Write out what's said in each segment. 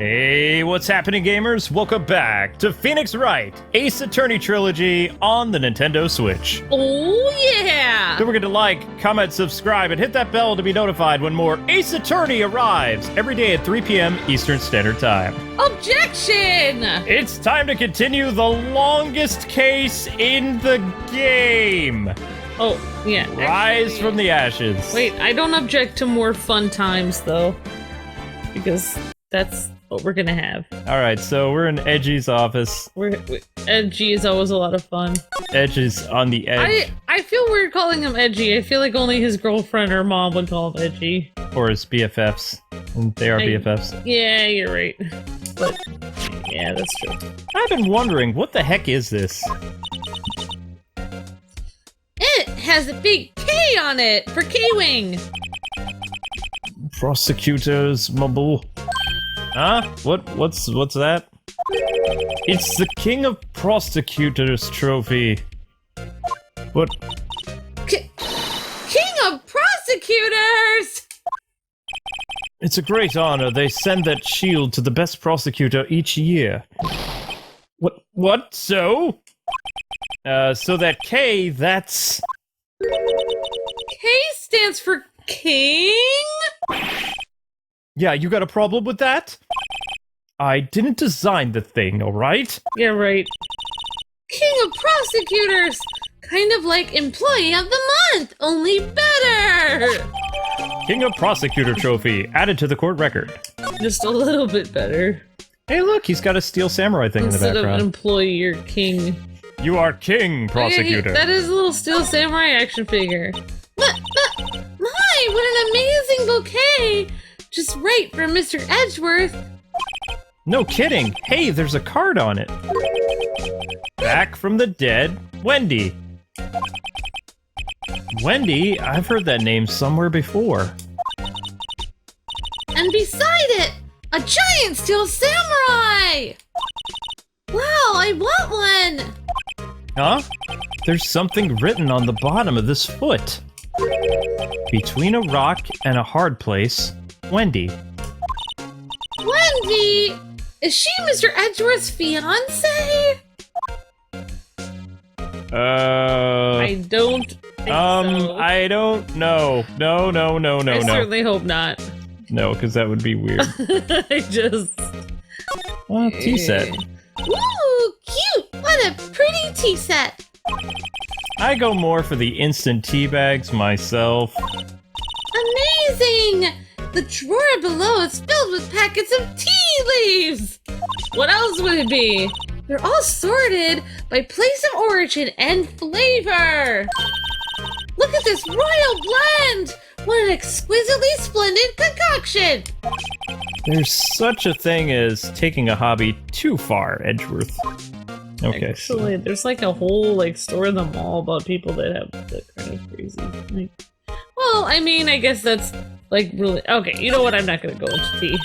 Hey, what's happening, gamers? Welcome back to Phoenix Wright, Ace Attorney Trilogy on the Nintendo Switch. Oh, yeah! Don't forget to like, comment, subscribe, and hit that bell to be notified when more Ace Attorney arrives every day at 3 p.m. Eastern Standard Time. Objection! It's time to continue the longest case in the game. Oh, yeah. Rise from the ashes. Wait, I don't object to more fun times, though. Because that's what we're gonna have. Alright, so we're in Edgy's office. Edgy is always a lot of fun. Edge is on the edge. I feel weird calling him Edgy. I feel like only his girlfriend or mom would call him Edgy. Or his BFFs. And they are BFFs. Yeah, you're right. But, yeah, that's true. I've been wondering, what the heck is this? It has a big K on it for K-Wing. Prosecutors, mumble. Huh? What's that? It's the King of Prosecutors trophy. What? King of Prosecutors! It's a great honor. They send that shield to the best prosecutor each year. What? So that K, that's... K stands for King? Yeah, you got a problem with that? I didn't design the thing, alright? Yeah, right. King of Prosecutors! Kind of like Employee of the Month, only better! King of Prosecutor trophy, added to the court record. Just a little bit better. Hey look, he's got a steel samurai thing in the background. Instead of Employee or King. You are King Prosecutor. Okay, that is a little steel samurai action figure. But, my, what an amazing bouquet! Just right for Mr. Edgeworth. No kidding. Hey, there's a card on it. Back from the dead, Wendy. Wendy? I've heard that name somewhere before. And beside it, a giant steel samurai! Wow, I want one! Huh? There's something written on the bottom of this foot. Between a rock and a hard place, Wendy. Wendy? Is she Mr. Edgeworth's fiancé? I don't think so. I don't know. No. I certainly hope not. No, because that would be weird. I just... Well, tea set. Ooh, cute! What a pretty tea set! I go more for the instant tea bags myself. Amazing! The drawer below is filled with packets of tea leaves! What else would it be? They're all sorted by place of origin and flavor! Look at this royal blend! What an exquisitely splendid concoction! There's such a thing as taking a hobby too far, Edgeworth. Okay. Actually, there's like a whole store in the mall about people that have that kind of crazy. Well, I mean, I guess that's really okay. You know what? I'm not gonna go into tea.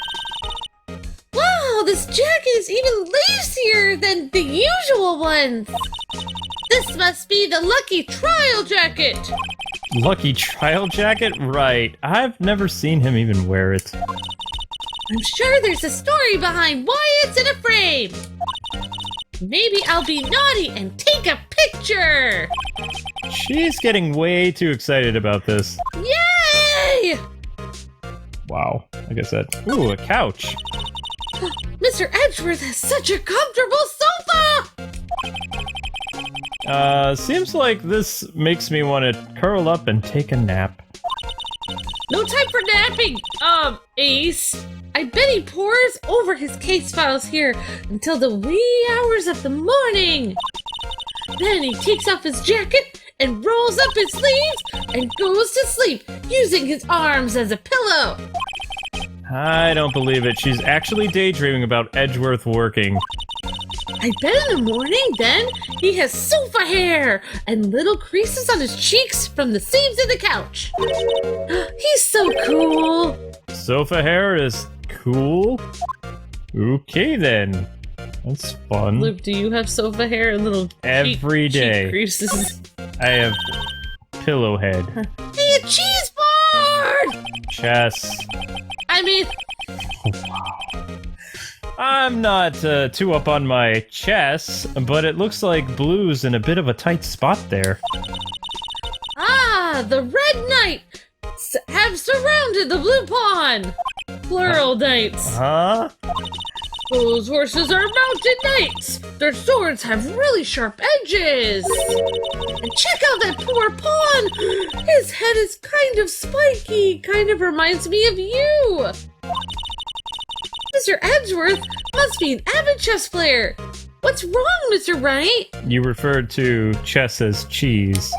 Wow, this jacket is even lacier than the usual ones. This must be the lucky trial jacket. Lucky trial jacket? Right. I've never seen him even wear it. I'm sure there's a story behind why it's in a frame. Maybe I'll be naughty and take a picture! She's getting way too excited about this. Yay! Wow. Like I said. Ooh, a couch. Mr. Edgeworth has such a comfortable sofa! Seems like this makes me want to curl up and take a nap. No time for napping, Ace. I bet he pores over his case files here until the wee hours of the morning. Then he takes off his jacket and rolls up his sleeves and goes to sleep using his arms as a pillow. I don't believe it. She's actually daydreaming about Edgeworth working. I bet in the morning, then, he has sofa hair and little creases on his cheeks from the seams of the couch. He's so cool. Sofa hair is cool? Okay, then. That's fun. Luke, do you have sofa hair and little every day cheek creases? I have pillow head. Hey, a cheese board! Chess. I mean... Oh, wow. I'm not too up on my chess, but it looks like Blue's in a bit of a tight spot there. Ah, the Red Knight have surrounded the Blue Pawn. Plural knights. Huh? Those horses are mounted knights. Their swords have really sharp edges. And check out that poor pawn. His head is kind of spiky. Kind of reminds me of you. Mr. Edgeworth must be an avid chess player. What's wrong, Mr. Wright? You referred to chess as cheese.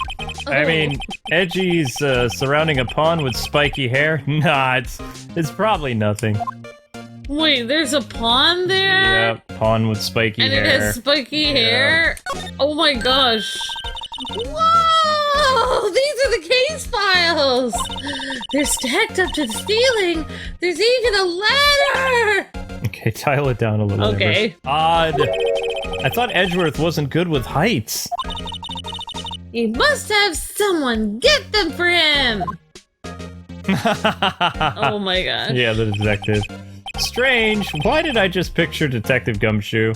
I mean, Edgy's surrounding a pawn with spiky hair? Nah, it's probably nothing. Wait, there's a pawn there? Yeah, pawn with spiky hair. And it has spiky hair? Oh my gosh. Whoa! These are the case files! They're stacked up to the ceiling. There's even a ladder! Okay, dial it down a little. Okay. Odd. I thought Edgeworth wasn't good with heights. He must have someone get them for him! Oh my gosh. Yeah, the detective. Strange. Why did I just picture Detective Gumshoe?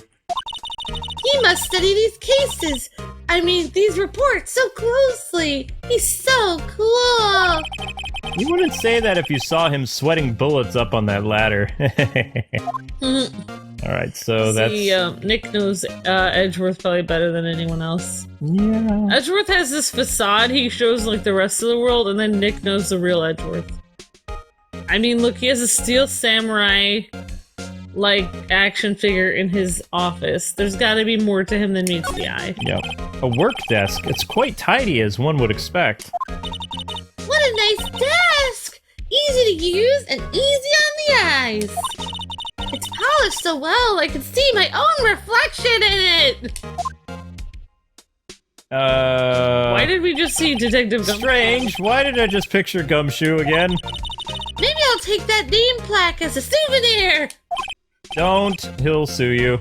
He must study these cases. I mean, these reports so closely. He's so cool. You wouldn't say that if you saw him sweating bullets up on that ladder. Alright, so that's... See, Nick knows Edgeworth probably better than anyone else. Yeah. Edgeworth has this facade he shows like the rest of the world, and then Nick knows the real Edgeworth. I mean, look, he has a steel samurai like action figure in his office. There's gotta be more to him than meets the eye. Yep. A work desk. It's quite tidy, as one would expect. What a nice desk! Easy to use and easy on the eyes. It's polished so well I can see my own reflection in it! Why did we just see Detective Gumshoe? Strange. Why did I just picture Gumshoe again? Maybe I'll take that name plaque as a souvenir! Don't. He'll sue you.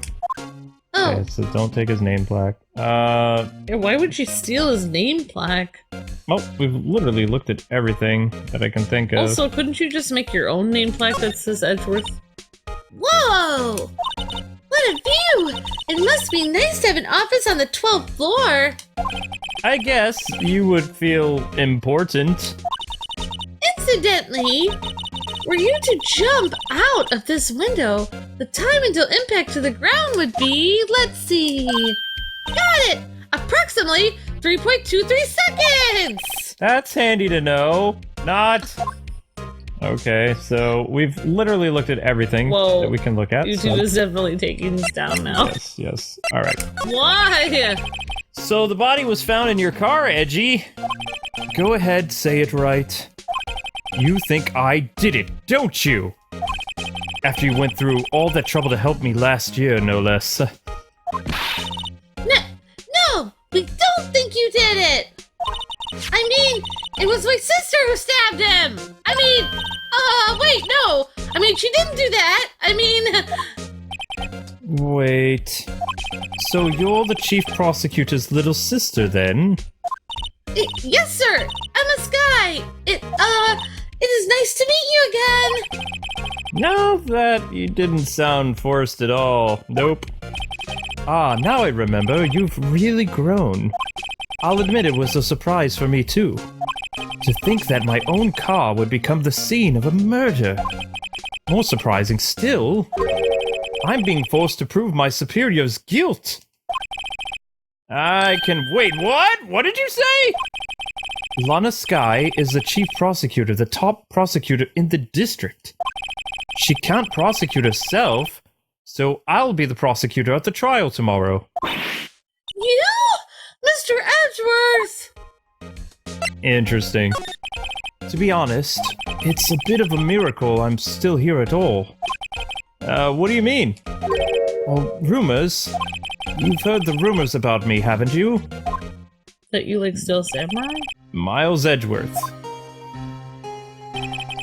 Oh. Okay, so don't take his name plaque. Yeah, why would she steal his name plaque? Well, we've literally looked at everything that I can think of. Also, couldn't you just make your own name plaque that says Edgeworth? Whoa! What a view! It must be nice to have an office on the 12th floor. I guess you would feel important. Incidentally, were you to jump out of this window, the time until impact to the ground would be, let's see. Got it! Approximately 3.23 seconds! That's handy to know. Not. Okay, so we've literally looked at everything Whoa. that we can look at. YouTube is definitely taking this down now. Yes, yes. Alright. Why? So the body was found in your car, Edgy. Go ahead, say it right. You think I did it, don't you? After you went through all that trouble to help me last year, no less. No, we don't think you did it! I mean, it was my sister who stabbed him! I mean, wait, no! I mean, she didn't do that! I mean... Wait... So you're the chief prosecutor's little sister, then? Yes, sir! I'm a Sky! It is nice to meet you again! No, that you didn't sound forced at all. Nope. Ah, now I remember, you've really grown. I'll admit it was a surprise for me, too. To think that my own car would become the scene of a murder. More surprising still, I'm being forced to prove my superior's guilt. I can wait, what? What did you say? Lana Sky is the chief prosecutor, the top prosecutor in the district. She can't prosecute herself, so I'll be the prosecutor at the trial tomorrow. You? Mr. Edgeworth! Interesting. To be honest, it's a bit of a miracle I'm still here at all. What do you mean? Well, rumors. You've heard the rumors about me, haven't you? That you like Steel Samurai? Miles Edgeworth.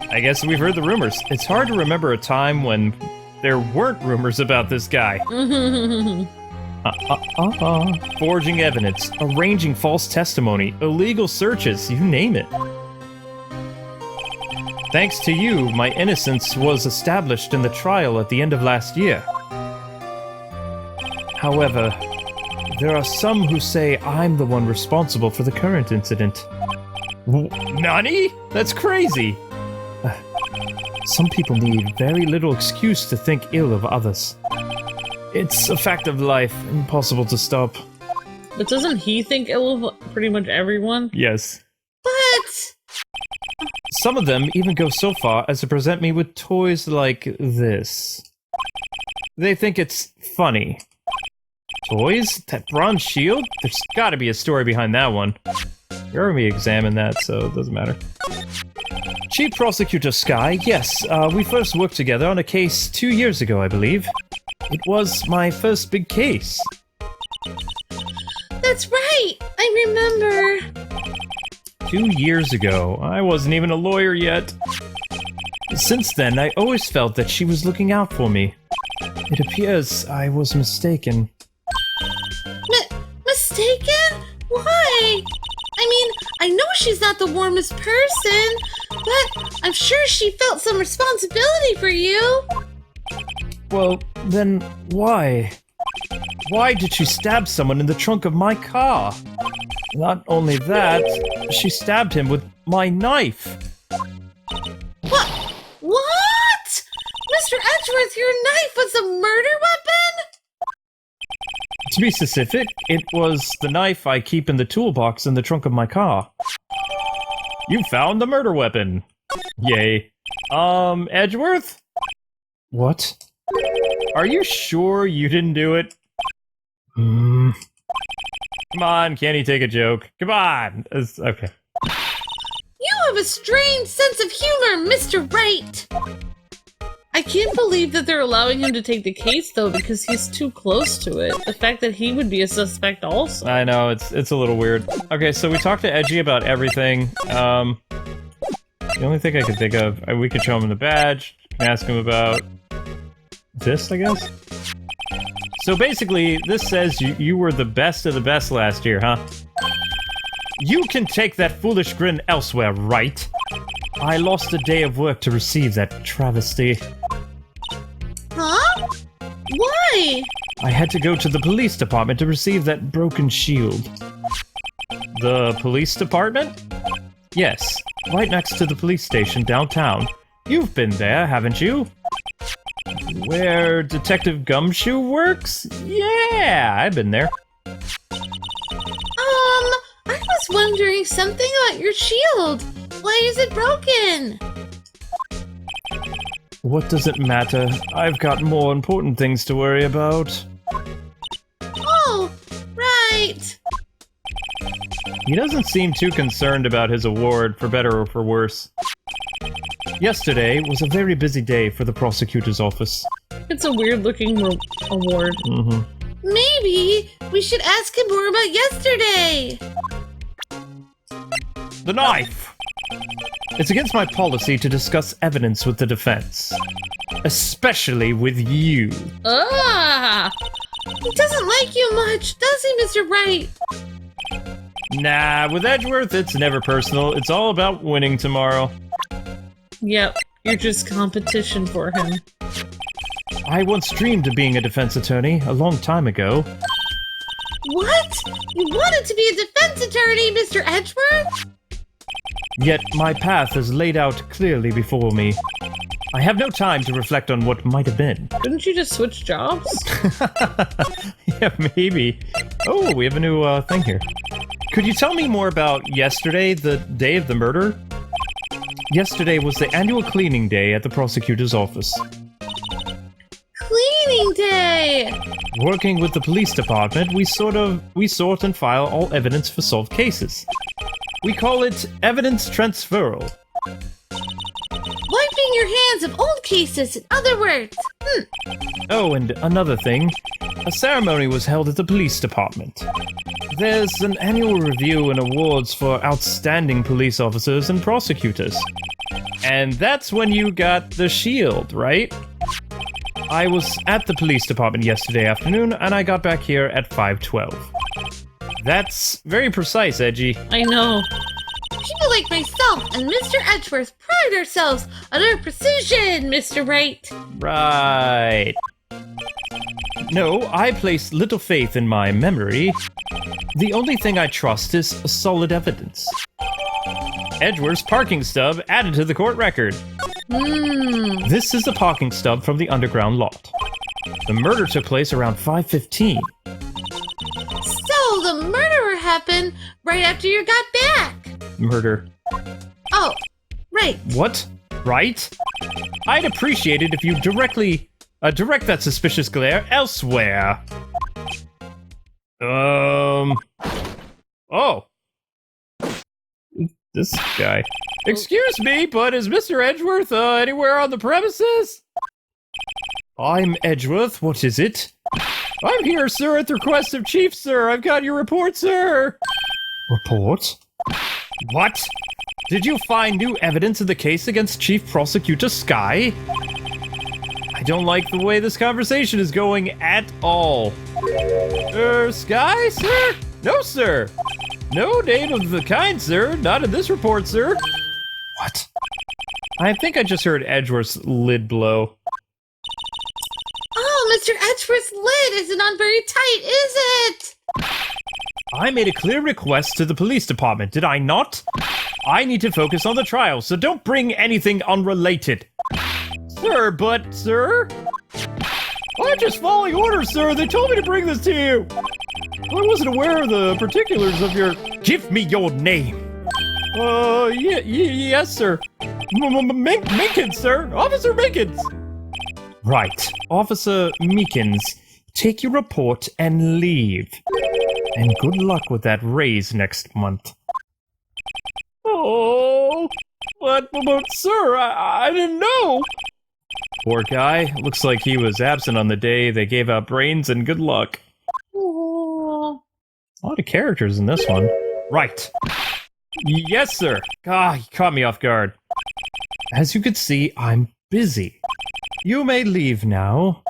I guess we've heard the rumors. It's hard to remember a time when there weren't rumors about this guy. Forging evidence, arranging false testimony, illegal searches, you name it. Thanks to you, my innocence was established in the trial at the end of last year. However, there are some who say I'm the one responsible for the current incident. Nani? That's crazy! Some people need very little excuse to think ill of others. It's a fact of life, impossible to stop. But doesn't he think ill of pretty much everyone? Yes. What? Some of them even go so far as to present me with toys like this. They think it's funny. Toys? That bronze shield? There's gotta be a story behind that one. You already examined that, so it doesn't matter. Chief Prosecutor Sky, yes, we first worked together on a case 2 years ago, I believe. It was my first big case. That's right! I remember! 2 years ago. I wasn't even a lawyer yet. Since then, I always felt that she was looking out for me. It appears I was mistaken. Mistaken? Why? I mean, I know she's not the warmest person, but I'm sure she felt some responsibility for you. Well, then why? Why did she stab someone in the trunk of my car? Not only that, she stabbed him with my knife. What? What? Mr. Edgeworth, your knife was a murder weapon? To be specific, it was the knife I keep in the toolbox in the trunk of my car. You found the murder weapon. Yay. Edgeworth? What? Are you sure you didn't do it? Come on, can't he take a joke? Come on! Okay. You have a strange sense of humor, Mr. Wright! I can't believe that they're allowing him to take the case, though, because he's too close to it. The fact that he would be a suspect also. I know, it's a little weird. Okay, so we talked to Edgy about everything. The only thing I could think of, we could show him the badge, ask him about this, I guess? So basically, this says you were the best of the best last year, huh? You can take that foolish grin elsewhere, right? I lost a day of work to receive that travesty. Huh? Why? I had to go to the police department to receive that broken shield. The police department? Yes, right next to the police station downtown. You've been there, haven't you? Where Detective Gumshoe works? Yeah, I've been there. I was wondering something about your shield. Why is it broken? What does it matter? I've got more important things to worry about. Oh, right. He doesn't seem too concerned about his award, for better or for worse. Yesterday was a very busy day for the prosecutor's office. It's a weird-looking award. Maybe we should ask him more about yesterday. The knife! It's against my policy to discuss evidence with the defense. Especially with you. Ah! He doesn't like you much, does he, Mr. Wright? Nah, with Edgeworth, it's never personal. It's all about winning tomorrow. Yep, you're just competition for him. I once dreamed of being a defense attorney a long time ago. What? You wanted to be a defense attorney, Mr. Edgeworth? Yet my path is laid out clearly before me. I have no time to reflect on what might have been. Couldn't you just switch jobs? Yeah, maybe. Oh, we have a new thing here. Could you tell me more about yesterday, the day of the murder? Yesterday was the annual cleaning day at the prosecutor's office. Cleaning day! Working with the police department, we sort and file all evidence for solved cases. We call it evidence transferal. Wiping your hands of old cases, in other words. Oh, and another thing. A ceremony was held at the police department. There's an annual review and awards for outstanding police officers and prosecutors. And that's when you got the shield, right? I was at the police department yesterday afternoon, and I got back here at 5:12. That's very precise, Edgy. I know. People like myself and Mr. Edgeworth pride ourselves on our precision, Mr. Wright. Right. No, I place little faith in my memory. The only thing I trust is solid evidence. Edgeworth's parking stub added to the court record. This is a parking stub from the underground lot. The murder took place around 5:15. So the murder happened right after you got back. Murder. Oh, right. What? Right? I'd appreciate it if you direct that suspicious glare elsewhere. Oh. This guy. Excuse me, but is Mr. Edgeworth, anywhere on the premises? I'm Edgeworth, what is it? I'm here, sir, at the request of Chief, sir. I've got your report, sir. Report? What? Did you find new evidence in the case against Chief Prosecutor Sky? I don't like the way this conversation is going at all. Sky, sir? No, sir. No name of the kind, sir. Not in this report, sir. What? I think I just heard Edgeworth's lid blow. Oh, Mr. Edgeworth's lid isn't on very tight, is it? I made a clear request to the police department, did I not? I need to focus on the trial, so don't bring anything unrelated. Sir, but, sir? I'm just following orders, sir. They told me to bring this to you. I wasn't aware of the particulars of your... Give me your name. Yes, sir. Minkins, sir. Officer Minkins. Right. Officer Meekins, take your report and leave. And good luck with that raise next month. Oh, but sir, I didn't know. Poor guy. Looks like he was absent on the day they gave out brains, and good luck. Oh. A lot of characters in this one. Right. Yes, sir. God, he caught me off guard. As you can see, I'm busy. You may leave now.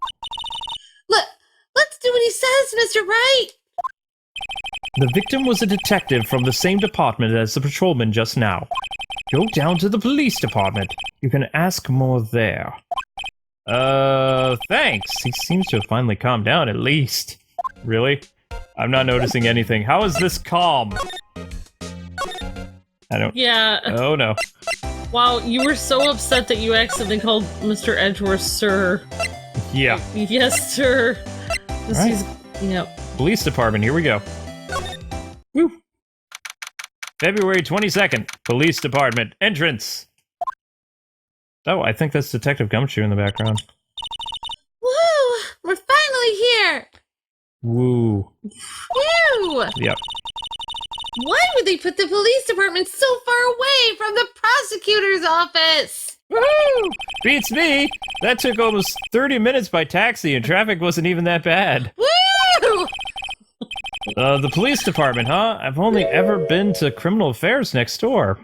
Let's do what he says, Mr. Wright. The victim was a detective from the same department as the patrolman just now. Go down to the police department. You can ask more there. Thanks. He seems to have finally calmed down, at least. Really? I'm not noticing anything. How is this calm? I don't... Yeah. Oh, no. Wow, you were so upset that you accidentally called Mr. Edgeworth Sir. Yeah. Yes, sir. Right. Yep. Police department, here we go. Woo! February 22nd, police department, entrance! Oh, I think that's Detective Gumshoe in the background. Woo! We're finally here! Woo. Woo! Yep. Why would they put the police department so far away from the prosecutor's office? Woohoo! Beats me! That took almost 30 minutes by taxi and traffic wasn't even that bad. Woo! The police department, huh? I've only ever been to criminal affairs next door.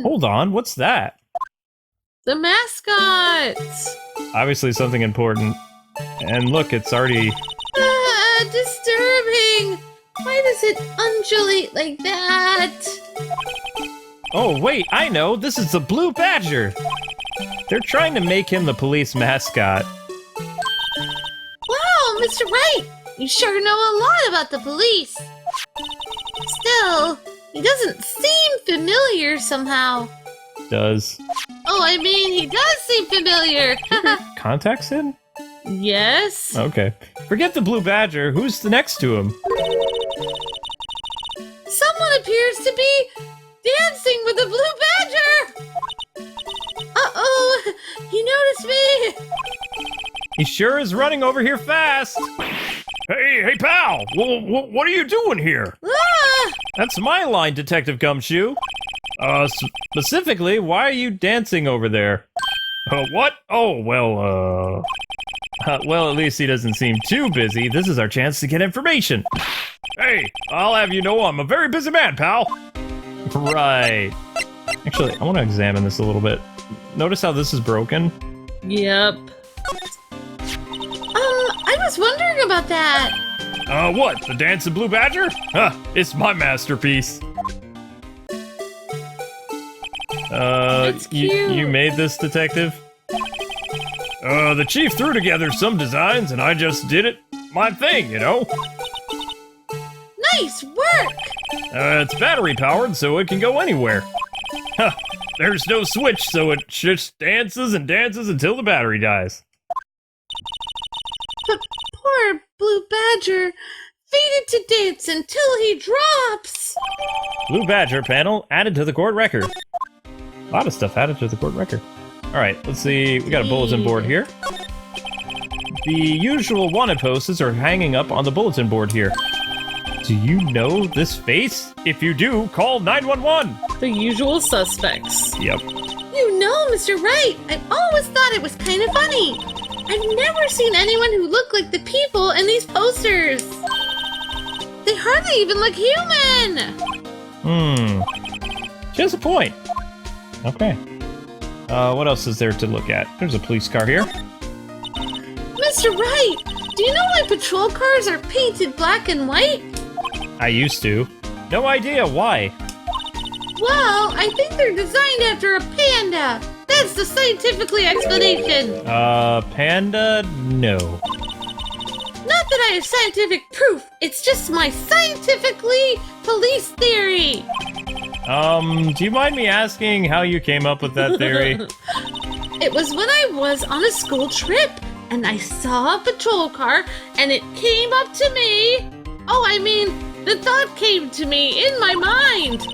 Hold on, what's that? The mascot! Obviously something important. And look, it's already... Disturbing! Why does it undulate like that? Oh, wait, I know! This is the Blue Badger! They're trying to make him the police mascot. Wow, Mr. Wright! You sure know a lot about the police. Still, he doesn't seem familiar somehow. Does. Oh, I mean, he does seem familiar. Contacts in? Yes. Okay. Forget the Blue Badger. Who's the next to him? Someone appears to be dancing with the Blue Badger! Uh-oh! He noticed me! He sure is running over here fast! Hey, pal! What are you doing here? Ah! That's my line, Detective Gumshoe. Specifically, why are you dancing over there? What? Oh, well, well, at least he doesn't seem too busy. This is our chance to get information. Hey, I'll have you know I'm a very busy man, pal. Right. Actually, I want to examine this a little bit. Notice how this is broken? Yep. I was wondering about that. What? The Dancing Blue Badger? Huh, it's my masterpiece. It's cute. You made this, Detective? The chief threw together some designs and I just did it my thing, you know? Nice work! It's battery powered, so it can go anywhere. Huh, there's no switch, so it just dances and dances until the battery dies. But poor Blue Badger, fated to dance until he drops! Blue Badger panel added to the court record. A lot of stuff added to the court record. Alright, let's see, we got a bulletin board here. The usual wanted posters are hanging up on the bulletin board here. Do you know this face? If you do, call 911! The usual suspects. Yep. You know, Mr. Wright, I've always thought it was kind of funny. I've never seen anyone who looked like the people in these posters. They hardly even look human! She has a point. Okay. What else is there to look at? There's a police car here. Mr. Wright, do you know why patrol cars are painted black and white? I used to. No idea why. Well, I think they're designed after a panda. That's the scientifically explanation. Panda? No. Not that I have scientific proof. It's just my scientifically police theory. Do you mind me asking how you came up with that theory? It was when I was on a school trip, and I saw a patrol car, and it came up to me. Oh, I mean, the thought came to me in my mind.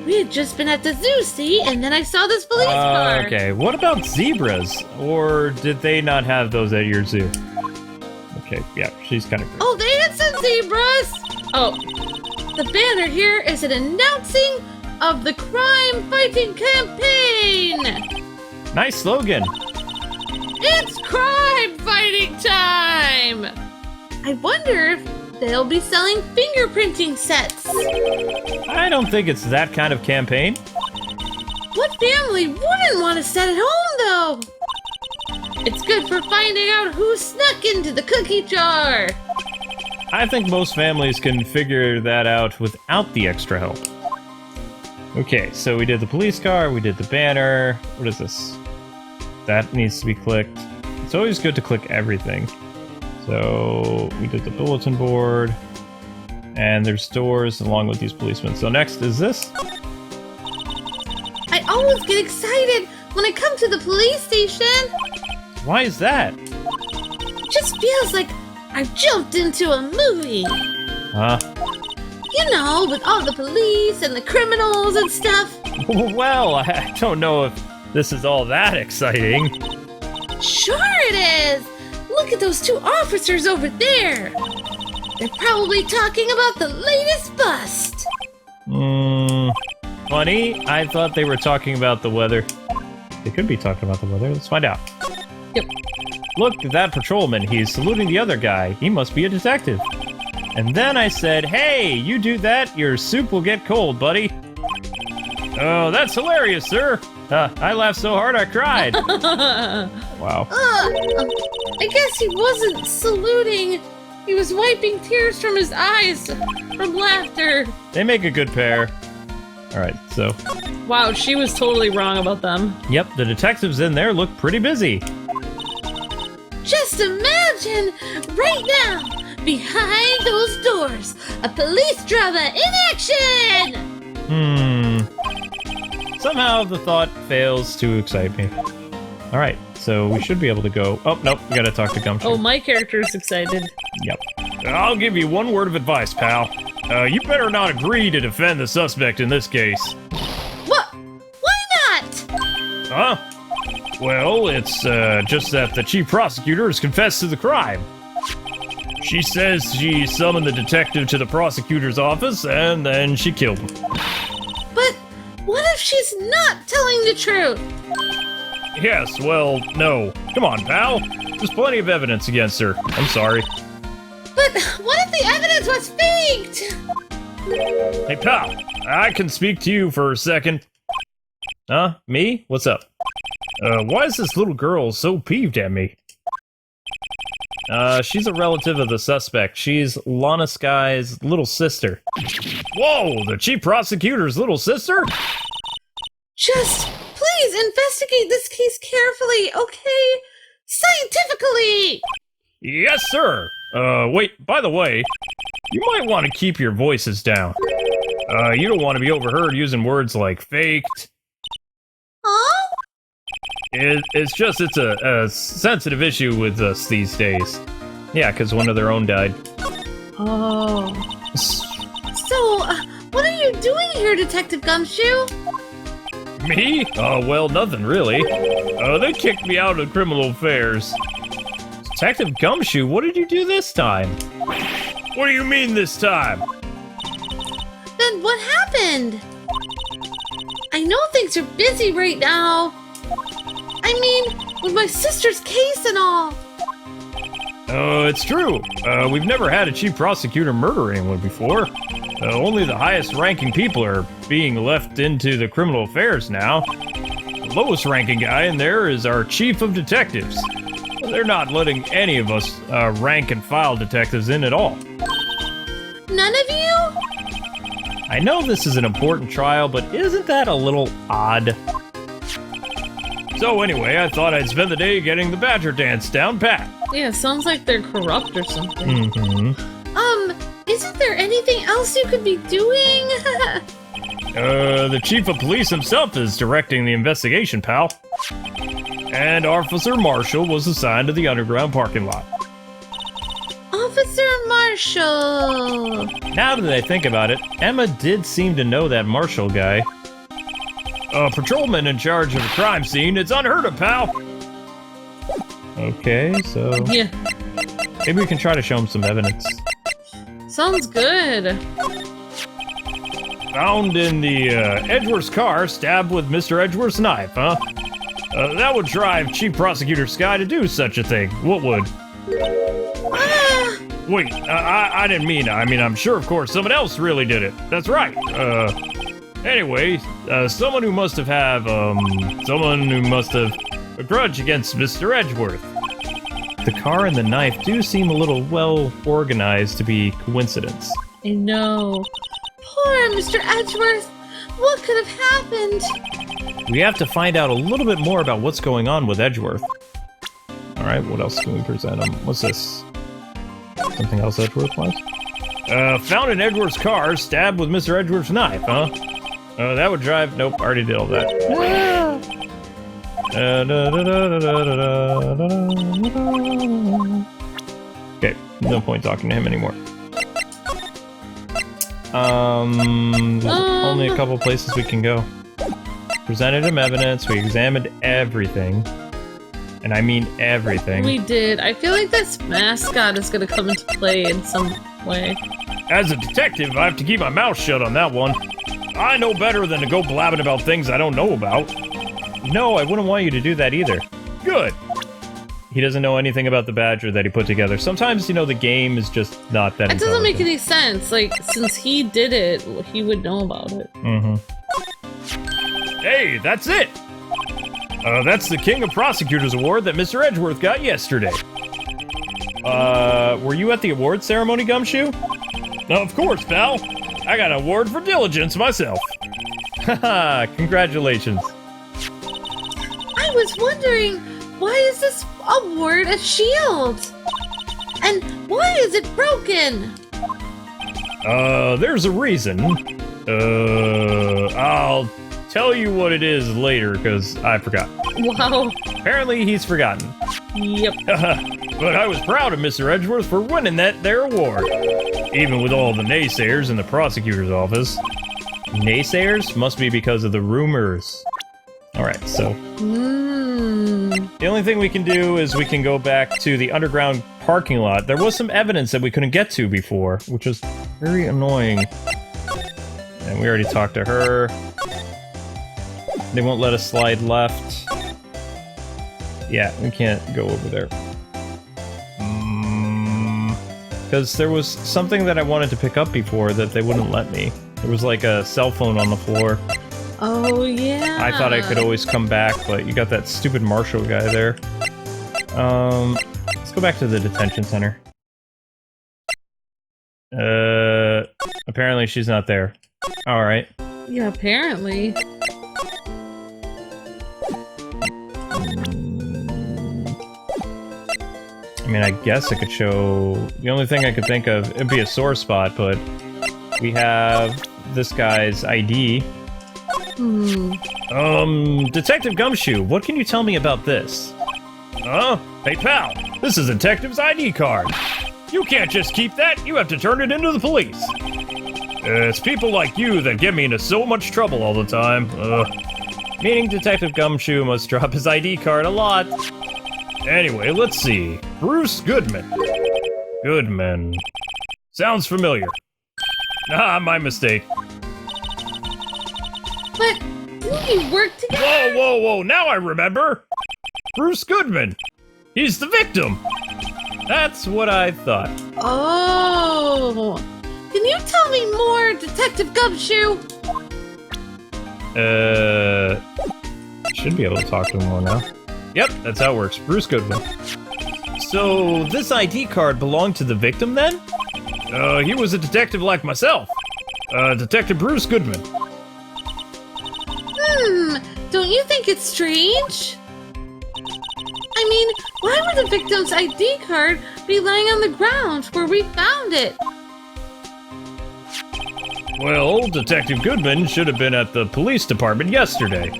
We had just been at the zoo, see, and then I saw this police car. Okay, what about zebras? Or did they not have those at your zoo? Okay, yeah, she's kind of great. Oh, they had some zebras! Oh, the banner here is an announcing of the crime-fighting campaign! Nice slogan. It's crime-fighting time! I wonder if they'll be selling fingerprinting sets. I don't think it's that kind of campaign. What family wouldn't want a set at home, though? It's good for finding out who snuck into the cookie jar. I think most families can figure that out without the extra help. Okay, so we did the police car, we did the banner. What is this? That needs to be clicked. It's always good to click everything. So we did the bulletin board, and there's doors along with these policemen. So next is this. I always get excited when I come to the police station. Why is that? It just feels like I've jumped into a movie. Huh? You know, with all the police and the criminals and stuff. Well, I don't know if this is all that exciting. Sure it is! Look at those two officers over there! They're probably talking about the latest bust! Funny, I thought they were talking about the weather. They could be talking about the weather. Let's find out. Yep. Look at that patrolman. He's saluting the other guy. He must be a detective. And then I said, hey, you do that, your soup will get cold, buddy. Oh, that's hilarious, sir. I laughed so hard I cried. Wow. I guess he wasn't saluting. He was wiping tears from his eyes from laughter. They make a good pair. Alright, so. Wow, she was totally wrong about them. Yep, the detectives in there look pretty busy. Just imagine, right now, behind those doors, a police drama in action! Somehow the thought fails to excite me. Alright, so we should be able to go. Oh, nope, we gotta talk to Gumshoe. Oh, my character is excited. Yep. I'll give you one word of advice, pal. You better not agree to defend the suspect in this case. What? Why not? Huh? Well, it's just that the chief prosecutor has confessed to the crime. She says she summoned the detective to the prosecutor's office, and then she killed him. But what if she's not telling the truth? Yes, well, no. Come on, pal. There's plenty of evidence against her. I'm sorry. But what if the evidence was faked? Hey, pal. I can speak to you for a second. Huh? Me? What's up? Why is this little girl so peeved at me? She's a relative of the suspect. She's Lana Sky's little sister. Whoa, the chief prosecutor's little sister? Just please investigate this case carefully, okay? Broccoli! Yes, sir. Wait, by the way, you might want to keep your voices down. You don't want to be overheard using words like faked. Huh? It's a sensitive issue with us these days. Yeah, because one of their own died. Oh. So, what are you doing here, Detective Gumshoe? Me? Well, nothing really. They kicked me out of criminal affairs. Detective Gumshoe, what did you do this time? What do you mean this time? Then what happened? I know things are busy right now. I mean, with my sister's case and all. It's true. We've never had a chief prosecutor murder anyone before. Only the highest ranking people are being left into the criminal affairs now. The lowest ranking guy in there is our chief of detectives. They're not letting any of us rank and file detectives in at all. None of you? I know this is an important trial, but isn't that a little odd? So anyway, I thought I'd spend the day getting the Badger dance down pat. Yeah, sounds like they're corrupt or something. Mm-hmm. Isn't there anything else you could be doing? The chief of police himself is directing the investigation, pal. And Officer Marshall was assigned to the underground parking lot. Officer Marshall! Now that I think about it, Emma did seem to know that Marshall guy. A patrolman in charge of a crime scene, it's unheard of, pal! Okay, so... Yeah. Maybe we can try to show him some evidence. Sounds good. Found in the Edgeworth's car, stabbed with Mr. Edgeworth's knife, huh? That would drive Chief Prosecutor Sky to do such a thing. What would? Wait, I didn't mean... I mean, I'm sure, of course, someone else really did it. That's right. Anyway, someone who must have a grudge against Mr. Edgeworth. The car and the knife do seem a little well organized to be coincidence. I know. Poor Mr. Edgeworth. What could have happened? We have to find out a little bit more about what's going on with Edgeworth. Alright, what else can we present him? What's this? Something else Edgeworth wants? Found in Edgeworth's car, stabbed with Mr. Edgeworth's knife, huh? That would drive... Nope, already did all that. Okay, no point talking to him anymore. There's only a couple places we can go. Presented him evidence, we examined everything. And I mean everything. We did. I feel like this mascot is gonna come into play in some way. As a detective, I have to keep my mouth shut on that one. I know better than to go blabbing about things I don't know about. No, I wouldn't want you to do that either. Good. He doesn't know anything about the Badger that he put together. Sometimes, you know, the game is just not that It doesn't make any sense. Like, since he did it, he would know about it. Mm-hmm. Hey, that's it! That's the King of Prosecutors Award that Mr. Edgeworth got yesterday. Were you at the award ceremony, Gumshoe? Of course, pal. I got an award for diligence myself. Haha, congratulations. I was wondering, why is this award a shield? And why is it broken? There's a reason. I'll tell you what it is later, because I forgot. Wow. Apparently he's forgotten. Yep. But I was proud of Mr. Edgeworth for winning their award. Even with all the naysayers in the prosecutor's office. Naysayers? Must be because of the rumors. Alright, so... The only thing we can do is we can go back to the underground parking lot. There was some evidence that we couldn't get to before, which was very annoying. And we already talked to her. They won't let us slide left. Yeah, we can't go over there. Because there was something that I wanted to pick up before that they wouldn't let me. There was like a cell phone on the floor. Oh, yeah. I thought I could always come back, but you got that stupid Marshall guy there. Let's go back to the detention center. Apparently she's not there. Alright. Yeah, apparently. mean, I guess I could show... The only thing I could think of, it'd be a sore spot, but we have this guy's ID. Detective Gumshoe, what can you tell me about this? Hey pal, this is a detective's ID card. You can't just keep that, you have to turn it into the police. It's people like you that get me into so much trouble all the time. Meaning Detective Gumshoe must drop his ID card a lot. Anyway, let's see. Bruce Goodman. Goodman. Sounds familiar. Ah, my mistake. But didn't we work together? Whoa, now I remember! Bruce Goodman! He's the victim! That's what I thought. Oh! Can you tell me more, Detective Gumshoe? Should be able to talk to him more now. Yep, that's how it works. Bruce Goodman. So, this ID card belonged to the victim then? He was a detective like myself. Detective Bruce Goodman. Don't you think it's strange? I mean, why would the victim's ID card be lying on the ground where we found it? Well, Detective Goodman should have been at the police department yesterday.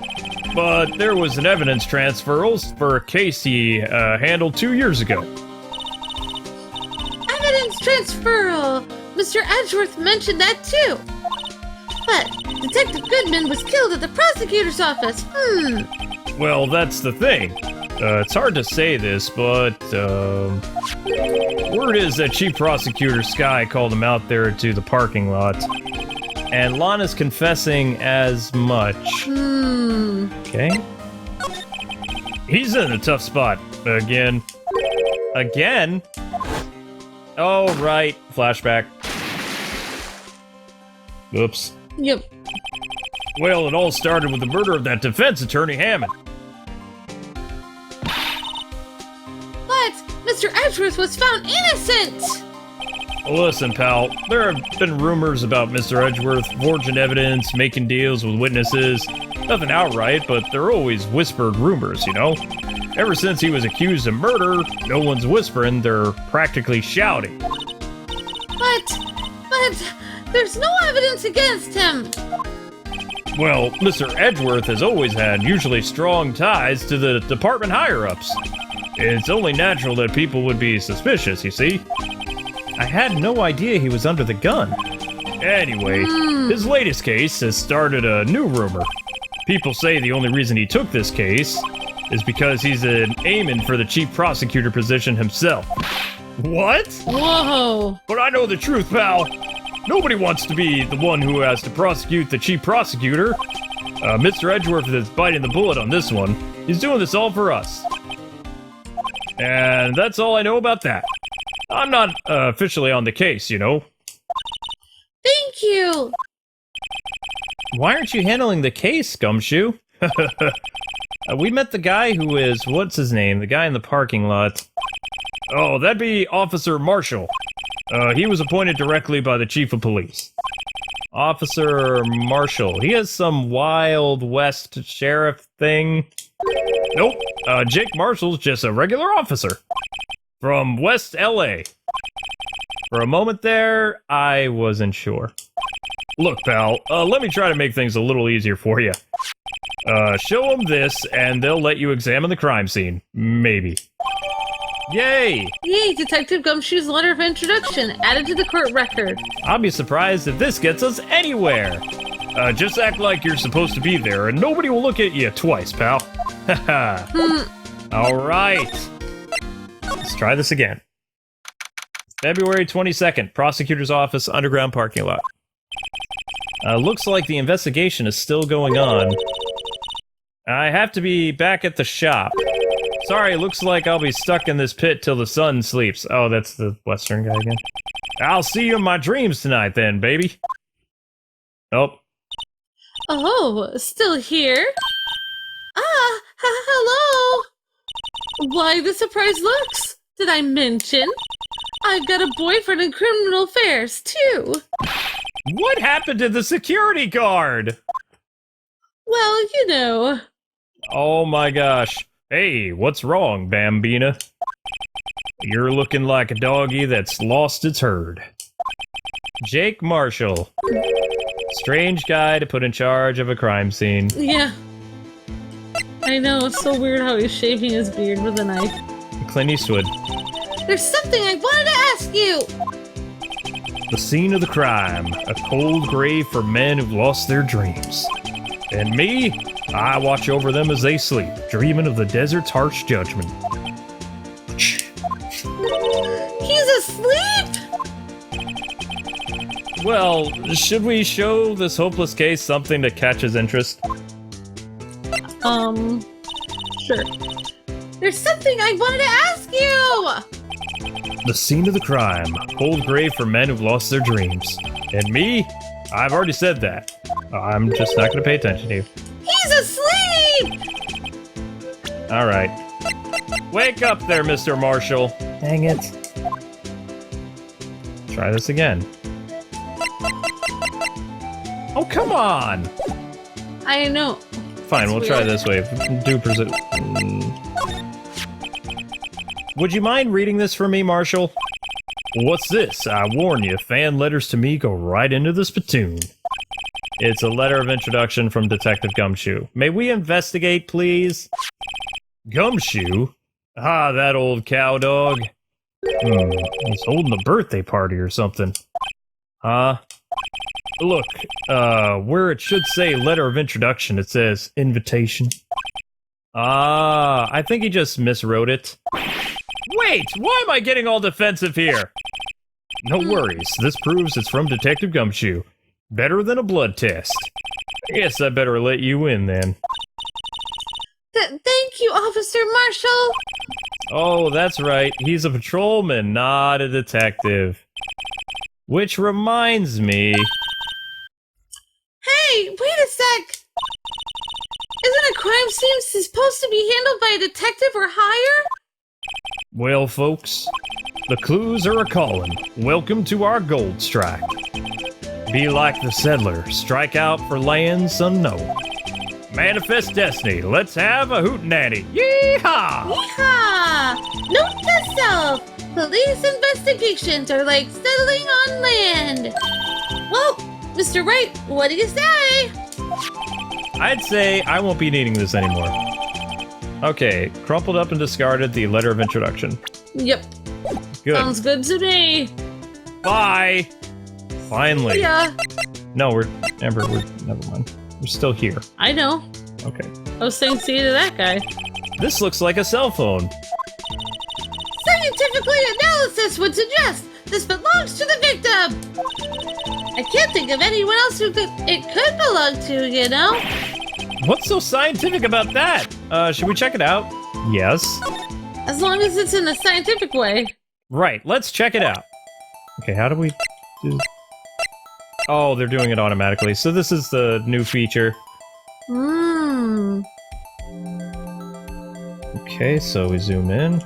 But there was an evidence transferal for a case he handled 2 years ago. Evidence transferal! Mr. Edgeworth mentioned that too. But Detective Goodman was killed at the prosecutor's office. Well, that's the thing. It's hard to say this, but word is that Chief Prosecutor Sky called him out there to the parking lot. And Lana's confessing as much. Okay. He's in a tough spot. Again. Again? Oh, right. Flashback. Oops. Yep. Well, it all started with the murder of that defense attorney, Hammond. But Mr. Edgeworth was found innocent! Listen, pal, there have been rumors about Mr. Edgeworth forging evidence, making deals with witnesses. Nothing outright, but they're always whispered rumors, you know? Ever since he was accused of murder, no one's whispering, they're practically shouting. But there's no evidence against him! Well, Mr. Edgeworth has always had usually strong ties to the department higher-ups. It's only natural that people would be suspicious, you see? I had no idea he was under the gun. Anyway, his latest case has started a new rumor. People say the only reason he took this case is because he's aiming for the chief prosecutor position himself. What? Whoa! But I know the truth, pal. Nobody wants to be the one who has to prosecute the chief prosecutor. Mr. Edgeworth is biting the bullet on this one. He's doing this all for us. And that's all I know about that. I'm not officially on the case, you know. Thank you! Why aren't you handling the case, Gumshoe? We met the guy who is... What's his name? The guy in the parking lot. Oh, that'd be Officer Marshall. He was appointed directly by the Chief of Police. Officer Marshall. He has some Wild West sheriff thing. Nope. Jake Marshall's just a regular officer. From West LA. For a moment there, I wasn't sure. Look, pal, let me try to make things a little easier for you. Show them this, and they'll let you examine the crime scene. Maybe. Yay! Yay, Detective Gumshoe's letter of introduction, added to the court record. I'll be surprised if this gets us anywhere. Just act like you're supposed to be there, and nobody will look at you twice, pal. Haha. Alright. Let's try this again. February 22nd, Prosecutor's Office, underground parking lot. Looks like the investigation is still going on. I have to be back at the shop. Sorry, looks like I'll be stuck in this pit till the sun sleeps. Oh, that's the Western guy again. I'll see you in my dreams tonight then, baby. Nope. Oh, still here? Hello! Why the surprise looks? Did I mention? I've got a boyfriend in criminal affairs, too. What happened to the security guard? Well, you know. Oh my gosh. Hey, what's wrong, Bambina? You're looking like a doggy that's lost its herd. Jake Marshall. Strange guy to put in charge of a crime scene. Yeah. I know, it's so weird how he's shaving his beard with a knife. Clint Eastwood. There's something I wanted to ask you! The scene of the crime. A cold grave for men who've lost their dreams. And me? I watch over them as they sleep, dreaming of the desert's harsh judgment. He's asleep! Well, should we show this hopeless case something to catch his interest? Sure. There's something I wanted to ask you! The scene of the crime. Cold grave for men who've lost their dreams. And me? I've already said that. I'm just not gonna pay attention to you. He's asleep! Alright. Wake up there, Mr. Marshall. Dang it. Try this again. Oh, come on! I know. Fine, That's we'll try weird. this way. Would you mind reading this for me, Marshall? What's this? I warn you, fan letters to me go right into the spittoon. It's a letter of introduction from Detective Gumshoe. May we investigate, please? Gumshoe? Ah, that old cow dog. He's holding a birthday party or something. Look, where it should say letter of introduction, it says invitation. Ah, I think he just miswrote it. Wait, why am I getting all defensive here? No worries, this proves it's from Detective Gumshoe. Better than a blood test. I guess I better let you in then. Thank you, Officer Marshall! Oh, that's right, he's a patrolman, not a detective. Which reminds me... Hey, wait a sec! Isn't a crime scene supposed to be handled by a detective or higher? Well, folks, the clues are a-calling. Welcome to our gold strike. Be like the settler, strike out for lands unknown. Manifest destiny, let's have a hootenanny. Yeehaw! Yeehaw! Note to self! Police investigations are like settling on land. Well, Mr. Wright, what do you say? I'd say I won't be needing this anymore. Okay, crumpled up and discarded the letter of introduction. Yep. Good. Sounds good to me. Bye! Finally. Yeah. No, never mind. We're still here. I know. Okay. I was saying see you to that guy. This looks like a cell phone. Scientifically, analysis would suggest this belongs to the victim. I can't think of anyone else who it could belong to, you know? What's so scientific about that? Should we check it out? Yes. As long as it's in a scientific way. Right, let's check it out. Okay, how do we do... Oh, they're doing it automatically. So this is the new feature. Okay, so we zoom in.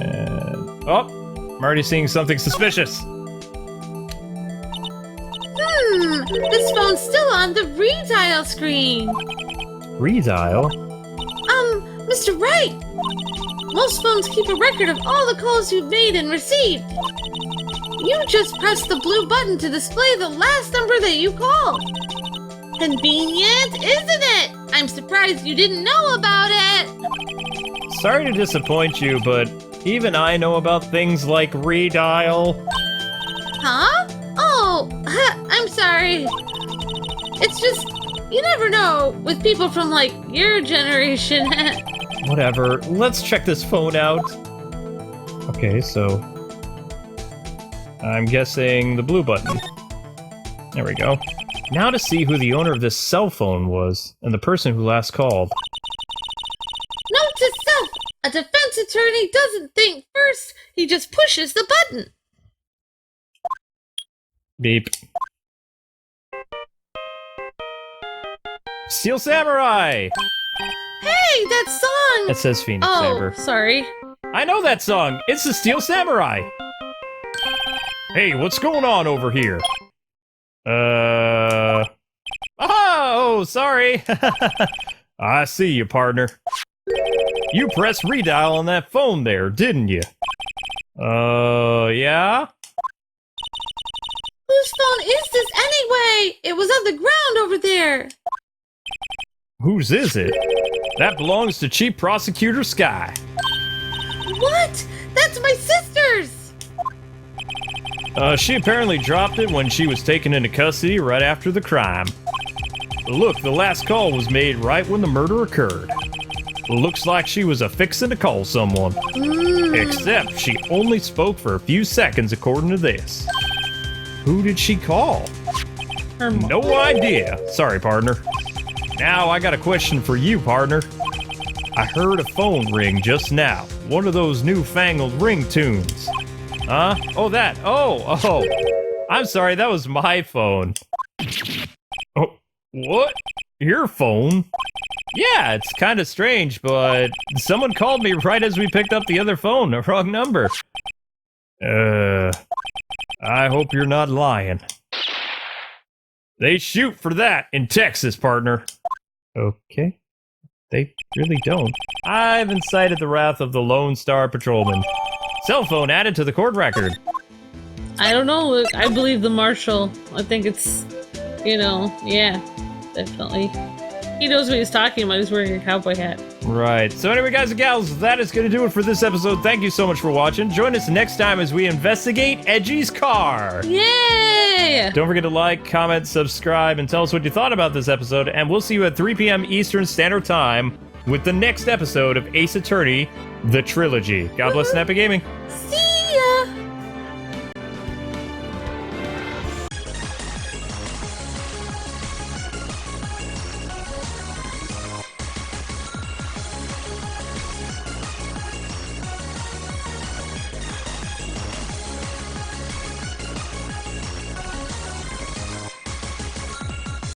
And... Oh! I'm already seeing something suspicious. This phone's still on the redial screen. Redial? Mr. Wright! Most phones keep a record of all the calls you've made and received. You just pressed the blue button to display the last number that you called. Convenient, isn't it? I'm surprised you didn't know about it. Sorry to disappoint you, but even I know about things like redial. Huh? Oh, I'm sorry. It's just, you never know with people from, like, your generation. Whatever, let's check this phone out. Okay, so... I'm guessing the blue button. There we go. Now to see who the owner of this cell phone was, and the person who last called. Note to self, a defense attorney doesn't think first, he just pushes the button. Beep. Steel Samurai! Hey, that song! It says Phoenix Saber. Sorry. I know that song! It's the Steel Samurai! Hey, what's going on over here? Oh, sorry! I see you, partner. You pressed redial on that phone there, didn't you? Yeah? Whose phone is this anyway? It was on the ground over there. Whose is it? That belongs to Chief Prosecutor Sky. What? That's my sister's! She apparently dropped it when she was taken into custody right after the crime. Look, the last call was made right when the murder occurred. Looks like she was a-fixin' to call someone. Except she only spoke for a few seconds according to this. Who did she call? Her mom. No idea. Sorry, partner. Now I got a question for you, partner. I heard a phone ring just now. One of those newfangled ringtones. Huh? Oh, that. Oh. I'm sorry, that was my phone. Oh, what? Your phone? Yeah, it's kind of strange, but someone called me right as we picked up the other phone, the wrong number. I hope you're not lying. They shoot for that in Texas, partner. Okay. They really don't. I've incited the wrath of the Lone Star Patrolman. Cell phone added to the court record. I don't know, Luke. I believe the marshal. I think it's, yeah, definitely. He knows what he's talking about. He's wearing a cowboy hat. Right. So anyway, guys and gals, that is going to do it for this episode. Thank you so much for watching. Join us next time as we investigate Edgy's car. Yay! Don't forget to like, comment, subscribe, and tell us what you thought about this episode. And we'll see you at 3 p.m. Eastern Standard Time with the next episode of Ace Attorney, The Trilogy. God bless and happy gaming. See